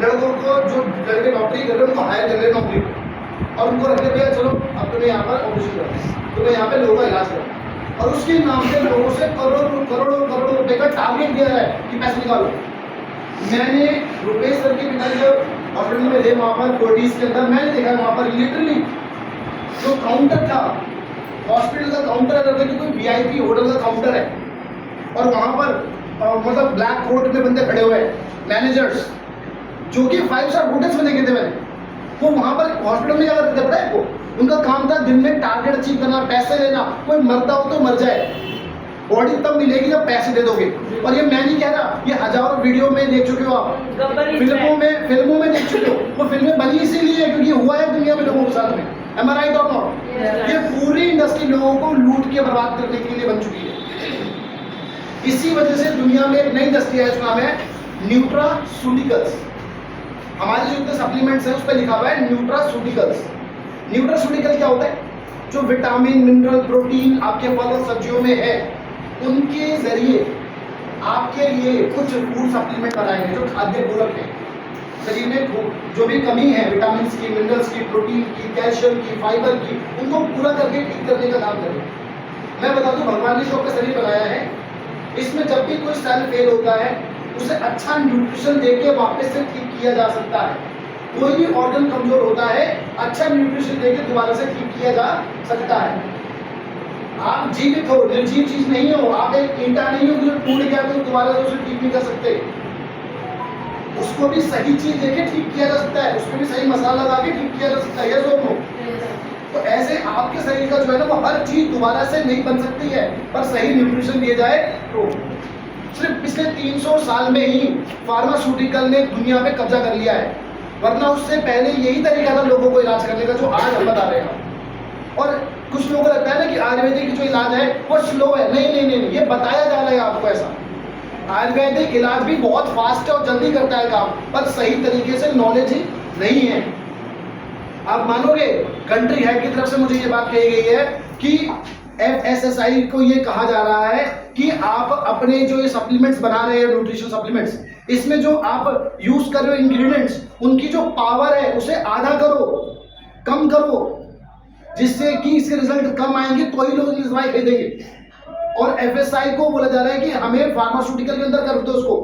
लड़कों को, जो लड़के नौकरी कर रहे हैं उनको हायर कर रहे हैं नौकरी पर, और उनको रखते भैया चलो अब तुम्हें यहाँ पर ऑपरेशन करो, तुम्हें यहाँ पे लोगों का इलाज करो, और उसके नाम से लोगों से करोड़ों करोड़ों करोड़ों रुपए का टारगेट दिया है कि पैसे निकालो। मैंने रुपेश सर के पिताजी जब हॉस्पिटल में थे वहाँ पर कोर्टिस के अंदर, मैंने देखा वहाँ पर लिटरली जो काउंटर था, हॉस्पिटल का काउंटर अगर देखिए कोई वीआईपी होटल का काउंटर है, और वहाँ पर मतलब ब्लैक कोट में बंदे खड़े हुए हैं मैनेजर्स, जो कि 5 स्टार होटल्स में देखे थे मैंने। वो वहाँ पर हॉस्पिटल में क्या करते थे पता है आपको? उनका काम था दिन में टारगेट अचीव करना, पैसे लेना, कोई मरता हो तो मर जाए, बॉडी तब मिलेगी जब पैसे दे दोगे। और ये मैं नहीं कह रहा, ये हजारों वीडियो में देख चुके हो आप, फिल्मों में देख चुके हो। वो फिल्में बनी इसीलिए क्योंकि हुआ है दुनिया में लोगों के साथ में। Am I right or not? ये पूरी इंडस्ट्री लोगों को लूट के बर्बाद करने के लिए बन चुकी है। इसी वजह से दुनिया में एक नई इंडस्ट्री है, उसका नाम है न्यूट्रास्यूटिकल्स। हमारे जो इतने सप्लीमेंट्स हैं उस पर लिखा हुआ है न्यूट्रास्यूटिकल्स। न्यूट्रास्यूटिकल क्या होता है? जो विटामिन, मिनरल, प्रोटीन आपके फल और सब्जियों में है, उनके जरिए आपके लिए कुछ फूड सप्लीमेंट बनाएंगे जो खाद्य पूरक है। शरीर में जो भी कमी है विटामिन की, मिनरल्स की, प्रोटीन की, कैल्शियम की, फाइबर की, उनको पूरा करके ठीक करने का काम करें। मैं बता दूं, भगवान ने जो आपका शरीर बनाया है, इसमें जब भी कोई सेल फेल होता है उसे अच्छा न्यूट्रिशन देके वापस से ठीक किया जा सकता है। कोई भी ऑर्गन कमजोर होता है, अच्छा न्यूट्रिशन देके दोबारा से ठीक किया जा सकता है। आप जीवित हो, निर्जीव चीज नहीं हो। आप एक ईंटा नहीं हो जो टूट गया तो दोबारा से उसे ठीक नहीं कर सकते। उसको भी सही चीज देके ठीक किया जा सकता है, उसको भी सही मसाला लगा के ठीक किया जा सकता है। ये नो तो ऐसे आपके शरीर का जो है ना, वो हर चीज दोबारा से नहीं बन सकती है, पर सही न्यूट्रिशन दिया जाए तो। सिर्फ पिछले 300 साल में ही फार्मास्यूटिकल ने दुनिया पे कब्जा कर लिया है, वरना उससे पहले यही तरीका था लोगों को इलाज करने का जो आज हम बता रहे हैं। और कुछ लोगों को लगता है ना कि आयुर्वेदिक जो इलाज है वो स्लो है। नहीं नहीं नहीं, ये बताया जा रहा है आपको ऐसा। आयुर्वेदिक इलाज भी बहुत फास्ट है और जल्दी करता है काम, पर सही तरीके से नॉलेज ही नहीं है। आप मानोगे, कंट्री हेड की तरफ से मुझे ये बात कही गई है कि FSSAI को ये कहा जा रहा है कि आप अपने जो ये सप्लीमेंट्स बना रहे हैं, न्यूट्रिशन सप्लीमेंट्स, इसमें जो आप यूज कर रहे हो इंग्रेडिएंट्स, उनकी जो पावर है उसे आधा करो, कम करो, जिससे कि इसके रिजल्ट कम आएंगे तो ही लोग इस दवाई खरीदेंगे। और FSSAI को बोला जा रहा है कि हमें फार्मास्यूटिकल के अंदर कर दो उसको,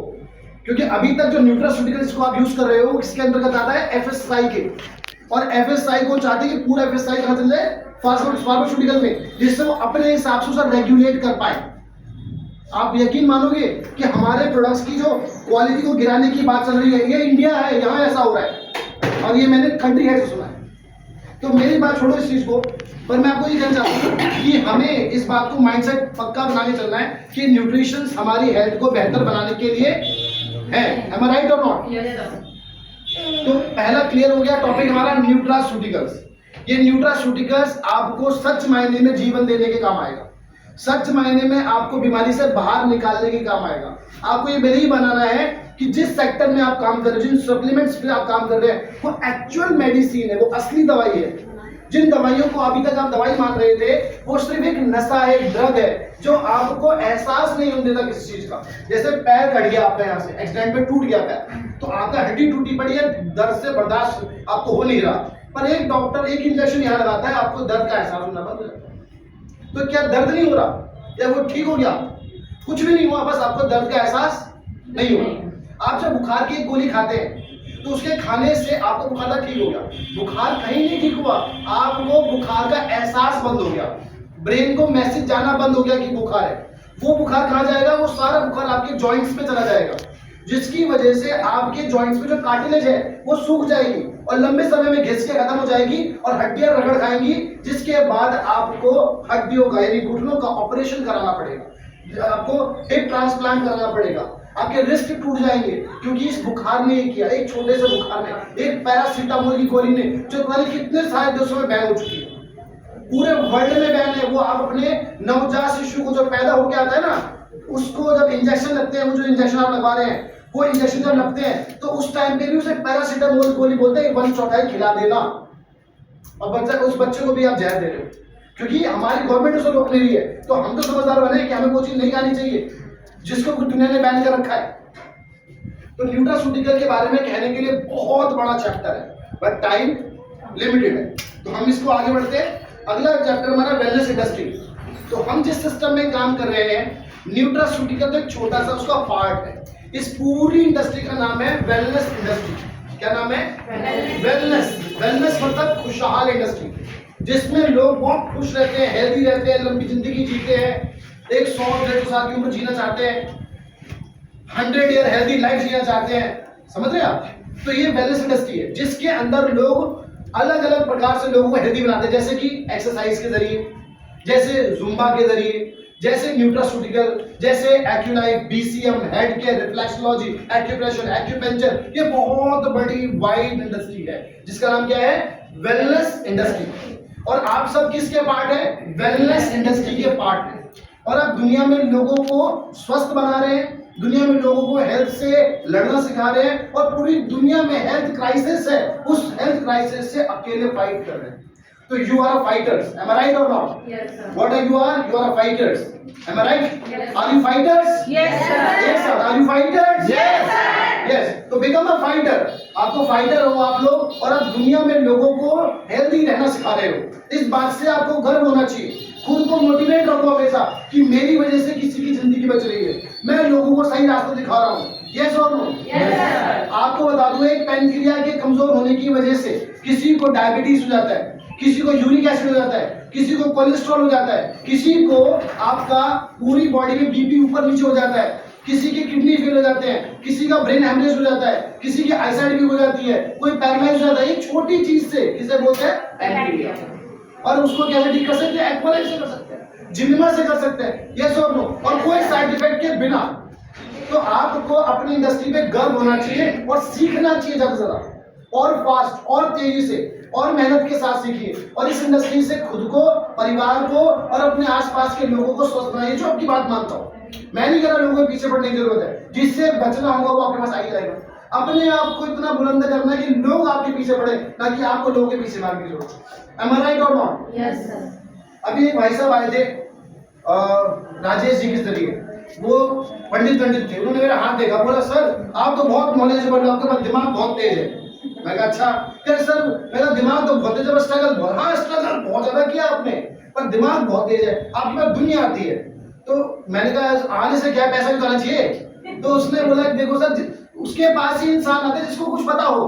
क्योंकि अभी तक जो न्यूट्रास्यूटिकल इसको आप यूज कर रहे हो इसके अंतर्गत आता है FSSAI के, और FSSAI को चाहते हैं कि पूरा FSSAI कहाँ चल जाए, फार्मास्यूटिकल में, जिससे वो अपने हिसाब से उसे रेगुलेट कर पाए। आप यकीन मानोगे कि हमारे प्रोडक्ट्स की जो क्वालिटी को गिराने की बात चल रही है, ये इंडिया है, यहाँ ऐसा हो रहा है, और ये मैंने कंट्री हेड से सुना है। तो मेरी बात छोड़ो इस चीज को, पर मैं आपको ये कहना चाहता हूँ कि हमें इस बात को माइंडसेट पक्का बना के चलना है कि न्यूट्रिशन हमारी हेल्थ को बेहतर बनाने के लिए है। Am I right or not? तो पहला क्लियर हो गया टॉपिक हमारा न्यूट्रास्यूटिकल्स। ये न्यूट्रास्यूटिकल्स आपको सच मायने में जीवन देने के काम आएगा, सच मायने में आपको बीमारी से बाहर निकालने के काम आएगा। आपको ये बिलीव बनाना है कि जिस सेक्टर में आप काम कर रहे हो, जिन सप्लीमेंट्स पे आप काम कर रहे हैं, वो एक्चुअल मेडिसिन है, वो असली दवाई है। जिन दवाइयों को अभी तक आप दवाई मान रहे थे, वो सिर्फ एक नशा है, एक ड्रग है, जो आपको एहसास नहीं होने देता किसी चीज का। जैसे पैर कट गया आपका, यहाँ से एक्सीडेंट में टूट गया पैर, तो आपका हड्डी टूटी पड़ी है, दर्द से बर्दाश्त आपको हो नहीं रहा, पर एक डॉक्टर एक इंजेक्शन यहाँ लगाता है, आपको दर्द का एहसास होना बंद हो जाता है। तो क्या दर्द नहीं हो रहा या वो ठीक हो गया? कुछ भी नहीं हुआ, बस आपको दर्द का एहसास नहीं हुआ। आप जब बुखार की एक गोली खाते हैं तो उसके खाने से आपको बुखार ठीक हो गया, बुखार कहीं नहीं ठीक हुआ, आपको बुखार का एहसास बंद हो गया, ब्रेन को मैसेज जाना बंद हो गया कि बुखार है। वो बुखार कहाँ जाएगा? वो सारा बुखार आपके जॉइंट्स पे चला जाएगा, जिसकी वजह से आपके जॉइंट्स में जो कार्टिलेज है वो सूख जाएगी और लंबे समय में घिस के खत्म हो जाएगी और हड्डियां रगड़ खाएंगी, जिसके बाद आपको हड्डियों का यानी घुटनों का ऑपरेशन कराना पड़ेगा, आपको हिप ट्रांसप्लांट कराना पड़ेगा, आपके रिस्ट टूट जाएंगे, क्योंकि इस बुखार ने ये किया। एक छोटे से बुखार ने, एक पैरासीटामोल की गोली ने, जो पता नहीं कितने सारे देशों में बैन हो चुकी है, पूरे वर्ल्ड में बैन है। वो आप अपने नवजात शिशु को जो पैदा होके आता है ना, उसको जब इंजेक्शन लगते हैं, वो जो इंजेक्शन आप लगवा रहे हैं, वो इंजेक्शन जब लगते हैं तो उस टाइम पे भी उसे पैरासीटामोल गोली बोलते हैं, 1/4 खिला देना, और बच्चा उस बच्चे को भी आप जहर दे रहे हो, क्योंकि हमारी गवर्नमेंट उसे रोक रही है। तो हम तो समझदार बने कि हमें वो चीज नहीं खानी चाहिए जिसको दुनिया ने बैन कर रखा है। तो न्यूट्रास्यूटिकल के बारे में कहने के लिए बहुत बड़ा चैप्टर है, बट टाइम लिमिटेड है, तो हम इसको आगे बढ़ते हैं। अगला चैप्टर हमारा वेलनेस इंडस्ट्री। तो हम जिस सिस्टम में काम कर रहे हैं, न्यूट्रास्यूटिकल तो एक छोटा सा उसका पार्ट है। इस पूरी इंडस्ट्री का नाम है वेलनेस इंडस्ट्री। क्या नाम है? वेलनेस। वेलनेस मतलब खुशहाल इंडस्ट्री, जिसमें लोग बहुत खुश रहते हैं, हेल्दी रहते हैं, लंबी जिंदगी जीते हैं, एक 100-150 साल की उम्र जीना चाहते हैं, 100 ईयर हेल्दी लाइफ जीना चाहते हैं। समझ रहे हैं आप? तो ये वेलनेस इंडस्ट्री है, जिसके अंदर लोग अलग अलग प्रकार से लोगों को हेल्दी बनाते हैं, जैसे कि एक्सरसाइज के जरिए, जैसे जुम्बा के जरिए, जैसे न्यूट्रास्यूटिकल, जैसे Acculife, BCM, head care, reflexology, acupressure, acupuncture. ये बहुत बड़ी वाइड इंडस्ट्री है जिसका नाम क्या है? Wellness industry. और आप सब किसके पार्ट है? वेलनेस इंडस्ट्री के पार्ट है। और आप दुनिया में लोगों को स्वस्थ बना रहे हैं, दुनिया में लोगों को हेल्थ से लड़ना सिखा रहे हैं, और पूरी दुनिया में हेल्थ क्राइसिस है, उस हेल्थ क्राइसिस से अकेले फाइट कर रहे हैं। तो you are fighters, am I right or not? Yes, sir. What are you are? You are fighters, am I right? Yes. Are you fighters? Yes, sir. Yes, sir. Are you fighters? Yes, sir. Yes. तो become a fighter. आपको fighter हो आप लोग, और आप दुनिया में लोगों को हेल्दी रहना सिखा रहे हो। इस बात से आपको गर्व होना चाहिए। खुद को मोटिवेट रखो हमेशा कि मेरी वजह से किसी की जिंदगी बच रही है, मैं लोगों को सही रास्ता दिखा रहा हूँ। यस और नो? Yes, sir. आपको बता दूं, एक पेनक्रिया के कमजोर होने की वजह से किसी को डायबिटीज हो जाता है, किसी को यूरिक एसिड हो जाता है, किसी को कोलेस्ट्रॉल हो जाता है, किसी को आपका पूरी बॉडी में बीपी ऊपर नीचे हो जाता है, किसी के किडनी फेल हो जाते हैं, किसी का ब्रेन हेमरेज हो जाता है, किसी की आईसाइट भी हो जाती है, कोई पैरालाइज हो जाता है। एक छोटी चीज से किसे बोलते हैं? पेनक्रिया। और उसको कैसे ठीक कर सकते हैं? एक्वालाइज से कर सकते हैं, जिमिमा से कर सकते हैं। यस और नो? और कोई साइड इफेक्ट के बिना। तो आपको अपनी इंडस्ट्री पे गर्व होना चाहिए और सीखना चाहिए ज्यादा से ज्यादा, और फास्ट और तेजी से और मेहनत के साथ सीखिए, और इस इंडस्ट्री से खुद को, परिवार को और अपने आसपास के लोगों को स्वस्थ बनाइए। जो आपकी बात मानता हूँ, मैं नहीं कह रहा लोगों के पीछे पड़ने की जरूरत है, जिससे बचना होगा वो आपके पास आ ही जाएगा। अपने आप को इतना बुलंद करना है कि लोग आपके पीछे पड़े, ना कि आपको लोगों के पीछे मारने की जरूरत है। Am I right or not? Yes, sir. अभी एक भाई साहब आए थे राजेश जी के जरिए, वो पंडित थे, उन्होंने मेरा हाथ देखा, बोला सर आप तो बहुत नॉलेजेबल हो, आपके पास दिमाग बहुत तेज है। मैं कहा अच्छा। कह सर मेरा दिमाग तो बहुत तेज है, स्ट्रगल बहुत। हाँ स्ट्रगल बहुत ज्यादा किया आपने, पर दिमाग बहुत तेज है, आपके पास दुनिया आती है। तो मैंने कहा आने से क्या, पैसा भी तो आना चाहिए। तो उसने बोला देखो सर, उसके पास ही इंसान आते जिसको कुछ पता हो।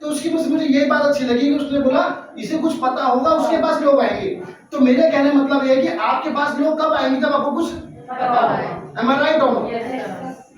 तो उसकी मुझे ये बात अच्छी लगी कि उसने बोला इसे कुछ पता होगा, उसके पास लोग आएंगे। तो मेरे कहने मतलब ये है कि आपके पास लोग कब आएंगे? जब आपको कुछ पता होगा। Am I right or not? Yes, sir.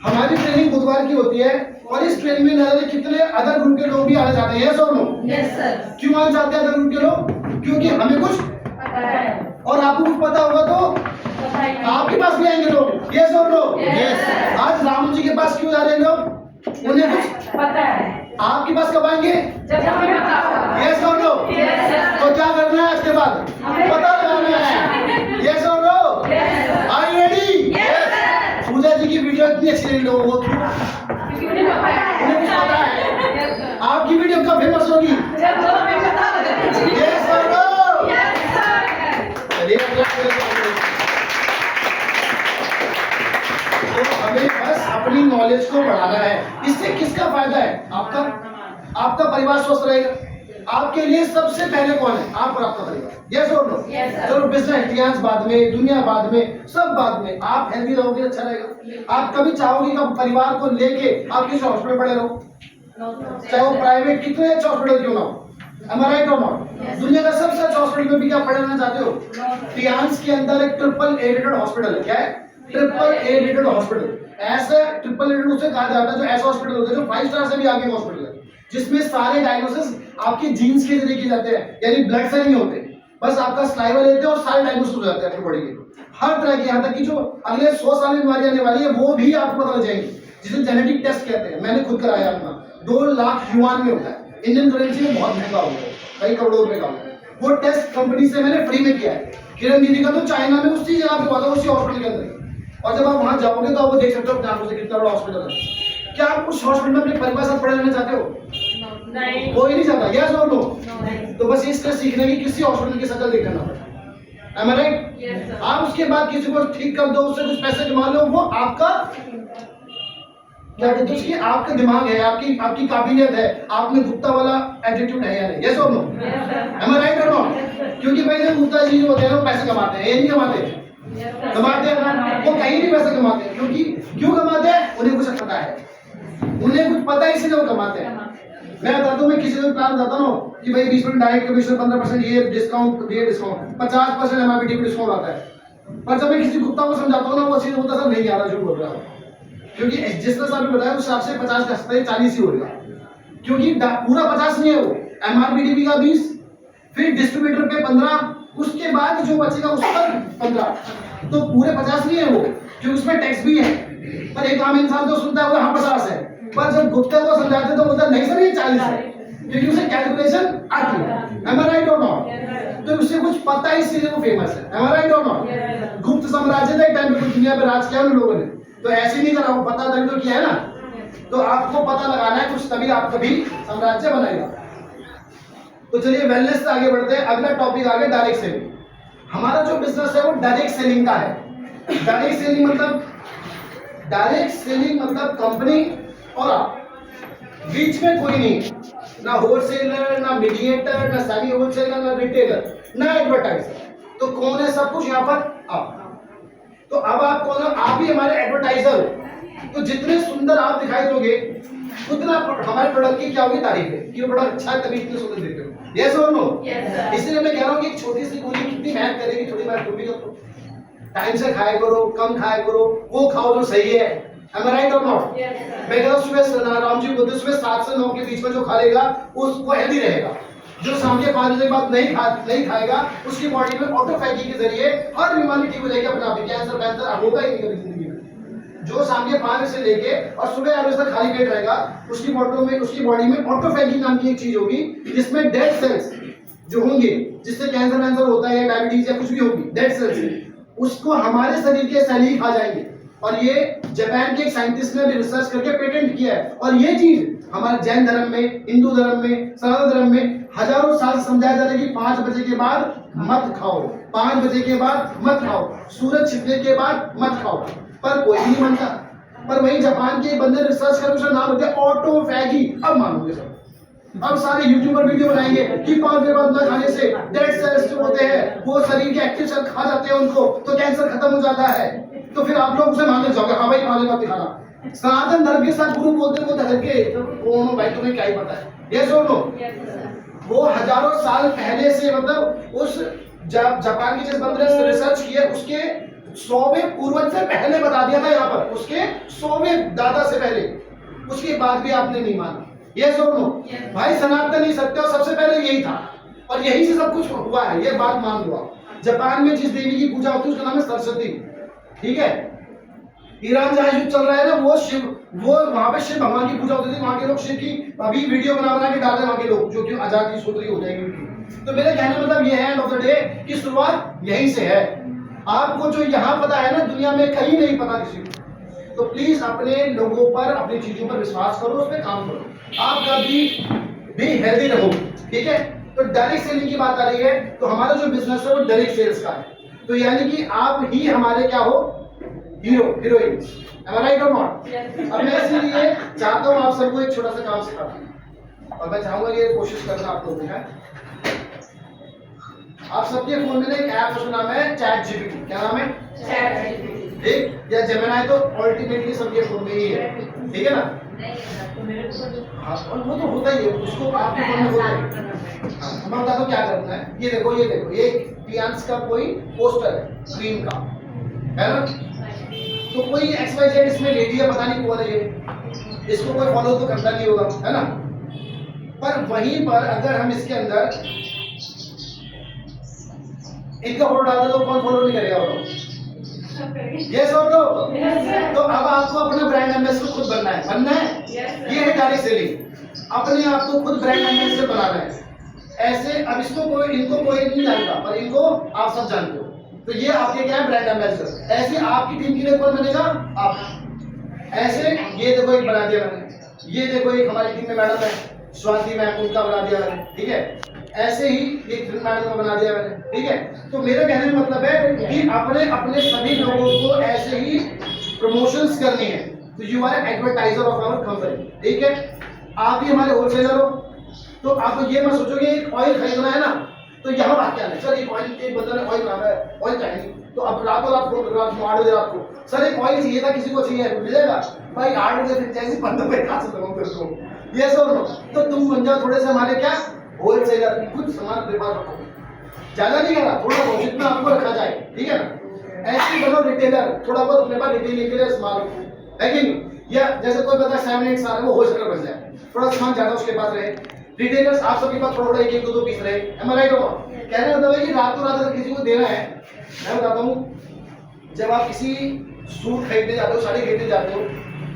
हमारी ट्रेनिंग बुधवार की होती है, और इस ट्रेनिंग में न जाने कितने अदर ग्रुप के लोग भी आना चाहते हैं। यस और नो? Yes, sir. क्यों आना चाहते हैं अदर ग्रुप के लोग? क्योंकि हमें कुछ पता है। और आपको कुछ पता होगा तो पता है। आपके पास भी आएंगे लोग। यस और नो? Yes, sir. आज राम जी के पास क्यों जा रहे हैं लोग? उन्हें कुछ पता है। आपके पास कब आएंगे? जब हमें पता होगा। यस और नो? Yes, sir. तो क्या करना है इसके बाद? हमें पता लगाना है। यस और no? Yes, sir. Are you ready? Yes, sir. Pooja ji की वीडियो इतनी अच्छी लगी लोगों को, क्योंकि मुझे पता है। उन्हें कुछ पता है। Yes, sir. आपकी वीडियो कब फेमस होगी? जब हमें पता होगा। यस और नो? Yes, sir. चलिए अगला क्वेश्चन। तो हमें बस अपनी नॉलेज को बढ़ाना है। इससे किसका फायदा है? आपका परिवार स्वस्थ रहेगा। आपके लिए सबसे पहले कौन है? आप और आपका परिवार। यस और नो? Yes, sir. चलो बिजनेस इतिहास बाद में, दुनिया बाद में, सब बाद में। आप हेल्दी रहोगे अच्छा रहेगा। आप कभी चाहोगे कि परिवार को लेके आप किसी हॉस्पिटल पड़े रहो, चाहे वो प्राइवेट कितने अच्छे हॉस्पिटल क्यों ना हो। Am I right or not? Yes. दुनिया का सबसे अच्छा हॉस्पिटल में भी क्या पढ़े रहना चाहते हो? फ्रांस के अंदर एक AAA रेटेड हॉस्पिटल है। क्या है? AAA rated hospital. ऐसा AAA रेटेड उसे कहा जाता है जो ऐसा हॉस्पिटल होता है जो 5 स्टार से भी आगे का हॉस्पिटल है, जिसमें सारे डायग्नोसिस आपके जीन्स के जरिए किए जाते हैं, यानी ब्लड से नहीं होते, बस आपका सलाइवा लेते हैं और सारे डायग्नोसिस हो जाते हैं आपकी बॉडी के हर तरह की। यहाँ तक कि जो अगले 100 साल में बीमारी आने वाली है वो भी आपको पता लग जाएंगी, जिसे जेनेटिक टेस्ट कहते हैं। मैंने खुद कराया अपना, 2 लाख युआन में होता है, इंडियन करेंसी में बहुत महंगा होता है, कई करोड़ों रुपए का होता है। वो टेस्ट कंपनी से मैंने फ्री में किया है। किरण दीदी का तो चाइना में उसी जगह पे हुआ था, उसी हॉस्पिटल के अंदर। और जब आप वहां जाओगे तो आप वो देख सकते हो अपने आंखों से कितना बड़ा हॉस्पिटल है। क्या आप उस हॉस्पिटल में अपने परिवार साथ पढ़े रहना चाहते हो? नहीं। कोई नहीं चाहता। यस और नो? नहीं। तो बस इससे सीखने की किसी हॉस्पिटल की शक्ल देखना पड़ता। Am I right? Yes, sir. आप उसके बाद किसी को ठीक कर दो, उससे कुछ पैसे कमा लो, वो आपका क्या कहते हैं उसकी, आपका दिमाग है, आपकी आपकी काबिलियत है, आप में गुप्ता वाला एटीट्यूड है या नहीं? यस और नो? एम आई राइट और नॉट? क्योंकि भाई जो गुप्ता जी जो होते हैं वो पैसे कमाते हैं, ये नहीं कमाते? कमाते हैं, वो कहीं भी पैसे कमाते हैं। क्योंकि क्यों कमाते हैं? उन्हें कुछ पता है, उन्हें कुछ पता है, इसलिए वो कमाते हैं। मैं बताता हूँ, मैं किसी को प्लान बताता हूँ कि भाई 20% डायरेक्ट कमीशन, 15% ये डिस्काउंट, ये डिस्काउंट, 50% एमआरपी पे डिस्काउंट आता है। पर जब मैं किसी गुप्ता को समझाता हूँ ना, वो चीज होता सब नहीं आ रहा जो बोल रहा हूँ, क्योंकि जिस तरह से आपने बताया उस हिसाब से 50 का 40 ही होगा, क्योंकि पूरा 50 नहीं है वो, एमआरपी का 20, फिर डिस्ट्रीब्यूटर पे 15, उसके बाद जो बचेगा उस पर 15, तो पूरे 50 नहीं है वो, क्योंकि उसमें टैक्स भी है। पर एक आम इंसान जो सुनता है वो हाँ 50 है, पर जब गुप्ता को समझाते तो बोलता नहीं सर ये 40 है, क्योंकि उसे कैलकुलेशन आती है। एम आई राइट और नॉट? तो उसे कुछ पता है, इसलिए वो फेमस है। एम आई राइट और नॉट? गुप्त साम्राज्य ने एक टाइम पे दुनिया पे राज किया उन लोगों ने, तो ऐसे नहीं करा, वो पता तभी तो किया है ना। तो आपको पता लगाना है कुछ, तभी आप कभी साम्राज्य बनाएगा। तो चलिए वेलनेस से आगे बढ़ते हैं। अगला टॉपिक आगे डायरेक्ट सेलिंग। हमारा जो बिजनेस है वो डायरेक्ट सेलिंग का है। डायरेक्ट सेलिंग मतलब कंपनी और आप, बीच में कोई नहीं, ना होलसेलर, ना मीडिएटर, ना सेमी होलसेलर, ना रिटेलर, ना एडवर्टाइजर। तो कौन है सब कुछ यहाँ पर? आप। तो अब आप कौन हो? आप ही हमारे एडवर्टाइजर हो। तो जितने सुंदर आप दिखाई दोगे उतना हमारे प्रोडक्ट की क्या होगी तारीफ है कि प्रोडक्ट अच्छा है, तभी इतने सुंदर देते हो। यस और नो? इसलिए मैं कह रहा हूँ कि एक छोटी सी गोली कितनी मेहनत करेगी, थोड़ी मेहनत तुम भी करो, टाइम से खाया करो, कम खाया करो, वो खाओ जो सही है। Am I right or not? मैं कह रहा हूँ सुबह राम जी बोलते सुबह 7 से 9 के बीच में जो खा लेगा उसको हेल्दी रहेगा। जो शाम के 5 बजे के बाद नहीं खाएगा उसकी बॉडी में ऑटोफैगी के जरिए हर बीमारी ठीक हो जाएगी अपने आप ही, कैंसर वैंसर होगा ही नहीं कभी जिंदगी में। जो शाम के 5 बजे से लेके और सुबह 8 बजे तक खाली पेट रहेगा उसकी बॉडी में ऑटोफैगी नाम की एक चीज होगी, जिसमें डेड सेल्स जो होंगे, जिससे कैंसर वैंसर होता है या डायबिटीज या कुछ भी होगी, डेड सेल्स, उसको हमारे शरीर के सेल ही खा जाएंगे। और ये जापान के एक साइंटिस्ट ने भी रिसर्च करके पेटेंट किया है। और ये चीज हमारे जैन धर्म में, हिंदू धर्म में, सनातन धर्म में हजारों साल से समझाया जा रहा है कि 5 बजे के बाद मत खाओ, 5 बजे के बाद मत खाओ, सूरज छिपने के बाद मत खाओ, पर कोई नहीं मानता। पर वही जापान के बंदे रिसर्च कर उसका नाम होता है ऑटोफैगी। अब मानोगे सब, अब सारे यूट्यूबर वीडियो बनाएंगे कि 5 बजे बाद न खाने से डेड सेल्स जो होते हैं वो शरीर के एक्टिव सेल खा जाते हैं उनको, तो कैंसर खत्म हो जाता है। तो फिर आप लोग उसे मानने जाओगे हाँ भाई 5 बजे बाद दिखाना। सनातन धर्म के साथ गुरु बोलते वो धर्म के कौन भाई, तुम्हें क्या ही पता है? यस और नो? वो हजारों साल पहले से, मतलब उस जापान के जिस बंदे ने रिसर्च किया उसके 100वें पूर्वज से पहले बता दिया था यहाँ पर, उसके 100वें दादा से पहले, उसके बाद भी आपने नहीं माना। यस और नो? भाई सनातन ही सत्य और सबसे पहले यही था और यही से सब कुछ हुआ है, ये बात मान लो आप। जापान में जिस देवी की पूजा होती है उसका नाम है सरस्वती, ठीक है। ईरान जहाँ युद्ध चल रहा है ना, वो वहां पे शिव भगवान की पूजा होती थी। वहां के लोग शिव की अभी वीडियो बना के डाल रहे हैं, वहां के लोग जो कि आजादी सोच हो जाएगी उनकी। तो मेरे कहने मतलब ये है एंड ऑफ द डे की शुरुआत यहीं से है। आपको जो यहाँ पता है ना दुनिया में कहीं नहीं पता किसी को। तो प्लीज अपने लोगों पर, अपनी चीजों पर विश्वास करो, उस पर काम करो, आप कभी भी हेल्दी रहो, ठीक है। तो डायरेक्ट सेलिंग की बात आ रही है, तो हमारा जो बिजनेस है वो डायरेक्ट सेल्स का है। तो यानी कि आप ही हमारे क्या हो, hero heroine. Am I right or not? अब मैं इसलिए चाहता हूँ आप सबको एक छोटा सा काम सिखाना, और मैं चाहूंगा ये कोशिश करना आप लोगों का। आप सबके फोन में एक ऐप उसका नाम है चैट जीपीटी। क्या नाम है? Chat GPT. ठीक, या जेमिनी तो अल्टीमेटली सबके फोन में ही है, ठीक है ना? हाँ, और वो तो होता ही है, उसको आपके फोन में होता है। हाँ, मैं बताता हूँ क्या करना है। ये देखो ये पियांस का कोई पोस्टर है स्क्रीन का, है ना? तो कोई XYZ इसमें लेडी है, पता नहीं कौन है ये, इसको कोई फॉलो तो करता नहीं होगा, है ना? पर वहीं पर अगर हम इसके अंदर इनका फोटो डाल दो तो कौन फॉलो नहीं करेगा वो? यस और नो? तो अब आपको अपना ब्रांड एम्बेसडर खुद बनना है। ये है डायरेक्ट सेलिंग। अपने आप को खुद ब्रांड एम्बेसडर बनाना है। ऐसे अब इनको कोई नहीं जानता, पर इनको आप सब जानते हो। तो ये आपके क्या है, ब्रांड एम्बेसडर। ऐसे आपकी टीम के लिए कौन बनेगा? आप। ऐसे ये देखो एक बना दिया मैंने, ये देखो एक हमारी टीम में मैडम है स्वाति मैम, उनका बना दिया मैंने, ठीक है। ऐसे ही एक मैडम का बना दिया मैंने, ठीक है। तो मेरे कहने का मतलब है कि अपने सभी लोगों को ऐसे ही प्रमोशंस करनी है। तो you are advertiser of our company, ठीक है। आप भी हमारे होलसेलर हो, तो आप ये मत सोचोगे एक ऑयल खरीदना है ना, तो यहाँ बात क्या है, सर एक ऑयल, एक बंदा ने ऑयल मांगा है, ऑयल चाहिए, तो अब रातों रात को 8 बजे रात को सर एक ऑयल चाहिए था, किसी को चाहिए, मिलेगा भाई 8 बजे फिर जैसे 15 बजे कहाँ से लगाऊं तेरे को, ये सर नो। तो तुम बन जाओ थोड़े से हमारे क्या होलसेलर, कुछ सामान अपने पास रखो, ज्यादा नहीं करना, थोड़ा बहुत में आपको रखा जाए, ठीक है ना। ऐसे बनो रिटेलर, थोड़ा बहुत अपने पास रिटेलिंग के लिए सामान रखो, है कि नहीं। या जैसे कोई बंदा 7-8 साल वो होलसेलर बन जाए, थोड़ा सामान ज्यादा उसके पास रहे। रिटेलर्स आप सबके पास थोड़ा एक 2 पीस रहे, एम आई राइट हो। कहने मतलब है कि रातों रात अगर किसी को देना है, मैं बताता हूँ, जब आप किसी सूट खरीदने जाते हो, साड़ी खरीदने जाते हो,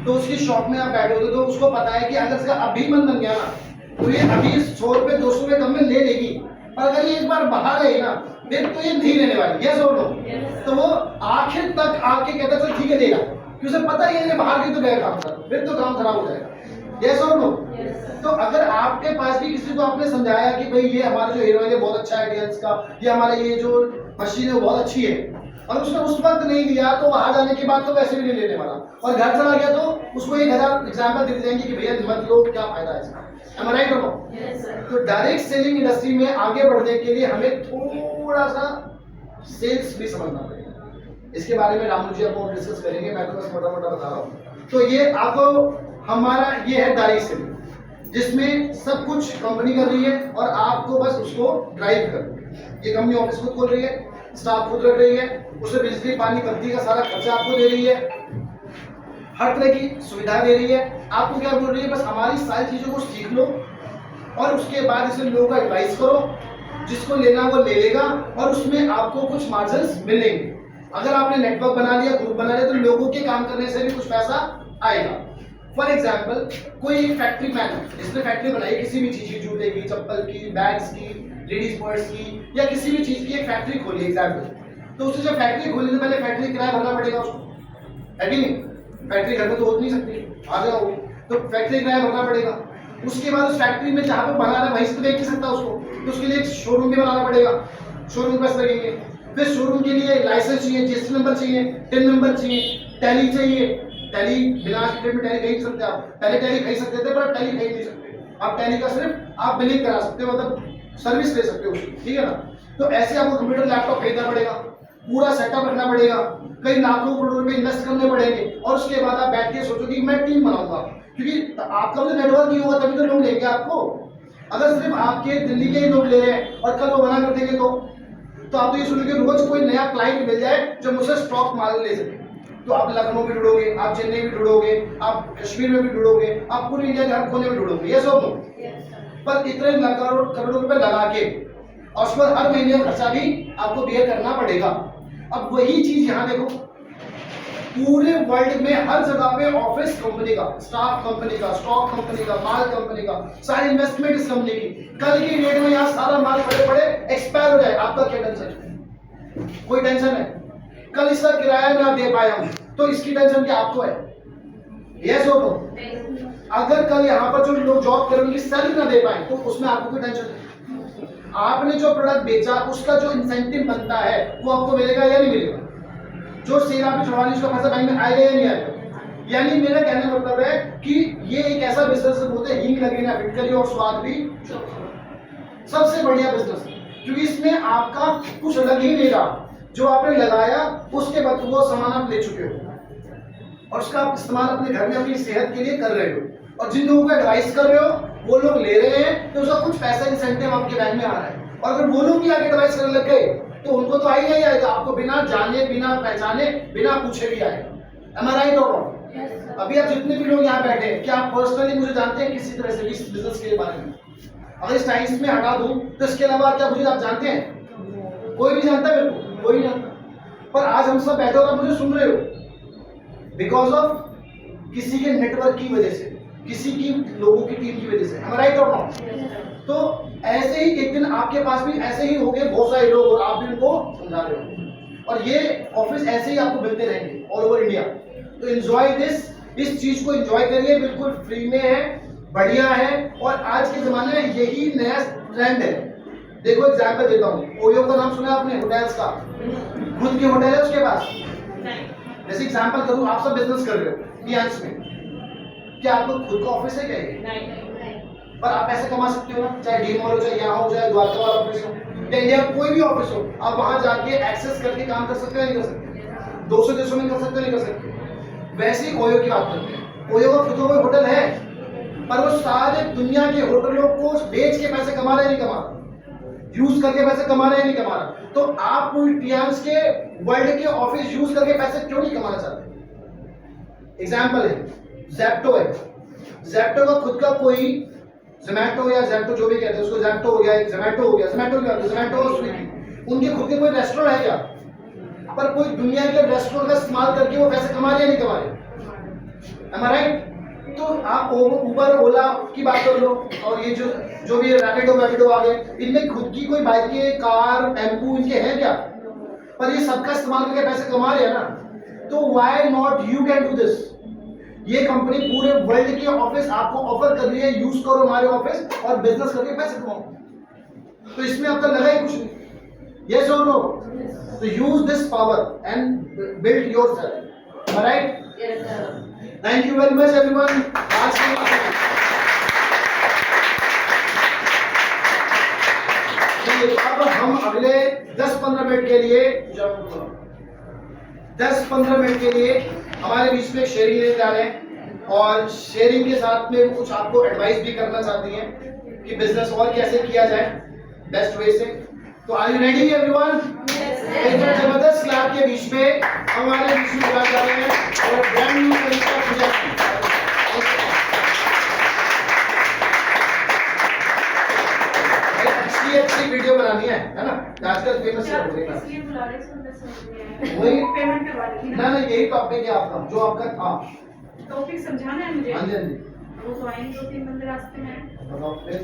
तो उसकी शॉप में आप बैठे होते हो, तो उसको पता है कि अगर इसका अभी मन बन गया ना, तो ये अभी 100 रुपये 200 रुपये कम में ले लेगी, पर अगर ये एक बार बाहर गई ना, फिर तो ये नहीं लेने वाली, यस और नो। तो वो आखिर तक आके कहता चल ठीक है देगा, क्योंकि उसे पता ही है ये बाहर गई तो गया काम कर, फिर तो काम खराब हो जाएगा, यस और नो। तो अगर आपके पास भी किसी को आपने समझाया कि भाई ये हमारा जो हेयर ऑयल है बहुत अच्छा है डियल्स का, ये हमारा ये जो मशीन है वो बहुत अच्छी है, और उसने उस वक्त नहीं दिया, तो वहां जाने के बाद तो वैसे भी नहीं लेने वाला, और घर चला गया तो उसको 1000 एग्जाम्पल दे जाएंगे कि भैया मत लो, क्या फायदा है इसका, am I right or no? तो डायरेक्ट सेलिंग इंडस्ट्री में आगे बढ़ने के लिए हमें थोड़ा सा सेल्स भी समझना पड़ेगा। इसके बारे में रामू जी आपको डिस्कस करेंगे, मैं तो बस मोटा मोटा बता रहा हूँ। तो ये आपको हमारा ये है डायरेक्ट सेलिंग, जिसमें सब कुछ कंपनी कर रही है और आपको बस उसको ड्राइव करना। ये कंपनी ऑफिस खुद खोल रही है, स्टाफ खुद रख रही है, उसे बिजली पानी बत्ती का सारा खर्चा आपको दे रही है, हर तरह की सुविधा दे रही है। आपको क्या बोल रही है, बस हमारी सारी चीजों को सीख लो और उसके बाद इसे लोगों का एडवाइस करो, जिसको लेना वो ले लेगा, और उसमें आपको कुछ मार्जिन्स मिलेंगे। अगर आपने नेटवर्क बना लिया, ग्रुप बना लिया, तो लोगों के काम करने से भी कुछ पैसा आएगा। फॉर एग्जाम्पल, कोई फैक्ट्री मैन है जिसने फैक्ट्री बनाई किसी भी चीज की, जूते की, चप्पल की, बैग्स की, लेडीज पर्स की, या किसी भी चीज की एक फैक्ट्री खोली एग्जाम्पल, तो उसे जब फैक्ट्री खोलने से पहले फैक्ट्री किराया भरना पड़ेगा उसको, है कि नहीं। फैक्ट्री घर में तो हो नहीं सकती, आ जाओ, तो फैक्ट्री किराया भरना पड़ेगा। उसके बाद उस फैक्ट्री में जहाँ पे बना रहा है वहीं से तो बेच नहीं सकता उसको, तो उसके लिए एक शोरूम भी बनाना पड़ेगा, शोरूम पैसे लगेंगे। फिर शोरूम के लिए लाइसेंस चाहिए, जीएसटी नंबर चाहिए, टिन नंबर चाहिए, टैली चाहिए। टैली बिना डेट में टैली खरीद सकते आप, पहले टैली खरीद सकते थे पर टैली खरीद नहीं सकते आप। टैली का सिर्फ आप बिलिंग करा सकते हो, मतलब सर्विस ले सकते हो उसकी, ठीक है ना। तो ऐसे आपको कंप्यूटर लैपटॉप खरीदना पड़ेगा, पूरा सेटअप रखना पड़ेगा, कई लाखों करोड़ों रुपए इन्वेस्ट करने पड़ेंगे, और उसके बाद आप बैठ के सोचो कि मैं टीम बनाऊंगा, क्योंकि आपका भी नेटवर्क नहीं होगा तभी तो लोग लेंगे आपको। अगर सिर्फ आपके दिल्ली के ही लोग ले रहे हैं और कल वो मना कर देंगे तो आप तो ये सुनोगे रोज कोई नया क्लाइंट मिल जाए जो मुझसे स्टॉक माल ले सके, तो आप लखनऊ भी ढूंढोगे, आप चेन्नई भी ढूंढोगे, आप कश्मीर में भी ढूंढोगे, आप पूरी इंडिया के हर कोने में ढूंढोगे, ये सब पर इतने करोड़ों रुपए लगा के, और उसके बाद हर महीने का खर्चा भी आपको बेयर करना पड़ेगा। अब वही चीज यहाँ देखो, पूरे वर्ल्ड में हर जगह पे ऑफिस कंपनी का, स्टाफ कंपनी का, स्टॉक कंपनी का, माल कंपनी का, सारी इन्वेस्टमेंट इस कंपनी की। कल की डेट में यहाँ सारा माल पड़े पड़े एक्सपायर हो जाए, आपका क्या टेंशन? कोई टेंशन है? कल इसका किराया ना दे पाया हूं तो इसकी टेंशन क्या आपको है? यस हो तो अगर कल यहाँ पर जो लोग जॉब करेंगे सैलरी ना दे पाए तो उसमें आपको कोई टेंशन नहीं। आपने जो प्रोडक्ट बेचा उसका जो इंसेंटिव बनता है वो आपको मिलेगा या नहीं मिलेगा? जो सेल आपने चढ़वानी उसका पैसा बैंक में आएगा या नहीं आएगा? यानी मेरा कहने का मतलब है कि ये एक ऐसा बिजनेस बोलते हैं, हींग लगे ना फिटकरी और स्वाद भी सबसे बढ़िया बिजनेस है, क्योंकि इसमें आपका कुछ लग ही नहीं रहा। जो आपने लगाया उसके बाद वो सामान आप ले चुके हो और उसका आप इस्तेमाल अपने घर में अपनी सेहत के लिए कर रहे हो, और जिन लोगों को एडवाइस कर रहे हो वो लोग ले रहे हैं, तो उसका कुछ पैसा इंसेंटिव आपके बैंक में आ रहा है। और अगर वो लोग भी आगे एडवाइस करने लग गए तो उनको तो आएगा ही आएगा, आपको बिना जाने, बिना पहचाने, बिना पूछे भी आएगा। Am I right or wrong? अभी आप जितने भी लोग यहाँ बैठे हैं, क्या आप पर्सनली मुझे जानते हैं किसी तरह से इस बिजनेस के बारे में? अगर इस टाइम्स में हटा दूं तो इसके अलावा क्या मुझे आप जानते हैं? कोई नहीं जानता मेरे को, कोई नहीं जानता। पर आज हम सब बैठे हो और मुझे सुन रहे हो बिकॉज ऑफ किसी के नेटवर्क की वजह से, किसी की लोगों की टीम की वजह से। Am I right or wrong? तो ऐसे ही एक दिन आपके पास भी ऐसे ही होंगे बहुत सारे लोग और आप भी उनको समझा रहे हो, और ये ऑफिस ऐसे ही आपको मिलते रहेंगे ऑल ओवर इंडिया। तो एंजॉय दिस, इस चीज को एंजॉय करिए, बिल्कुल फ्री में है, बढ़िया है, और आज के जमाने में यही नया ट्रेंड है। देखो एग्जाम्पल देता हूँ, ओयो का नाम सुना आपने? होटल्स का खुद के होटल है उसके पास। जैसे एग्जाम्पल करूँ, आप सब बिजनेस कर रहे हो, टियांस में। क्या आपको खुद का ऑफिस है क्या ये? नहीं। पर आप पैसे कमा सकते हो ना, चाहे डी मॉल हो, चाहे यहाँ हो, चाहे द्वारका वाला ऑफिस हो, या इंडिया में कोई भी ऑफिस हो, आप वहां जाके एक्सेस करके काम कर सकते हो नहीं कर सकते? 200 देशों में कर सकते हो नहीं कर सकते? वैसे ही ओयो की बात करते हैं। ओयो का खुद का कोई होटल है, पर वो सारे दुनिया के होटलों को बेच के पैसे कमा रहे नहीं कमा रहा, यूज करके पैसे कमा रहे नहीं कमा रहा। तो आप कोई टियांस के वर्ल्ड के ऑफिस यूज करके पैसे क्यों नहीं कमाना चाहते? एग्जाम्पल है ज़ेप्टो है। ज़ेप्टो का खुद का कोई, ज़ोमैटो या ज़ेप्टो जो भी कहते हैं उसको, ज़ेप्टो हो गया, एक ज़ोमैटो हो गया, ज़ोमैटो क्या होता है, ज़ोमैटो और स्विगी, उनके खुद के कोई रेस्टोरेंट है क्या? पर कोई दुनिया के रेस्टोरेंट का इस्तेमाल करके वो पैसे कमा रहे या नहीं कमा रहे? Am I right? तो आप उबर ओला की बात कर लो, और ये जो भी रैपिडो आ गए, इनमें खुद की कोई बाइकें, कार, टेम्पू इनके हैं क्या? पर ये सबका इस्तेमाल करके पैसे कमा रहे हैं ना। तो why not you can do this? ये कंपनी पूरे वर्ल्ड के ऑफिस आपको ऑफर कर रही है, यूज करो हमारे ऑफिस और बिजनेस करके पैसे कमाओ। तो इसमें आपका लगा ही कुछ नहीं। यस और नो? तो use this power and build yourself. Right? Yes, sir. Thank you very much everyone. आज के अब हम अगले 10-15 मिनट के लिए 10-15 मिनट के लिए हमारे बीच में शेयरिंग लेने जा रहे हैं, और शेयरिंग के साथ में कुछ आपको एडवाइस भी करना चाहती हैं कि बिजनेस और कैसे किया जाए बेस्ट वे से। तो आर यू रेडी एवरीवन? एक बार जबरदस्त क्लास के बीच में हमारे बीच में बुला जा रहे हैं और ब्रांड न्यू तरीका प्रोजेक्ट अच्छी वीडियो बनानी है ना, आजकल फेमस हो रही है। इसलिए बुला रहे हैं, समझ में आया। वही पेमेंट करवा दी ना, यही टॉपिक है आपका जो आपका था। टॉपिक समझाना है मुझे। हाँ जी हाँ जी, वो तो आएंगे 2-3 बंदे रास्ते में। बताओ फिर।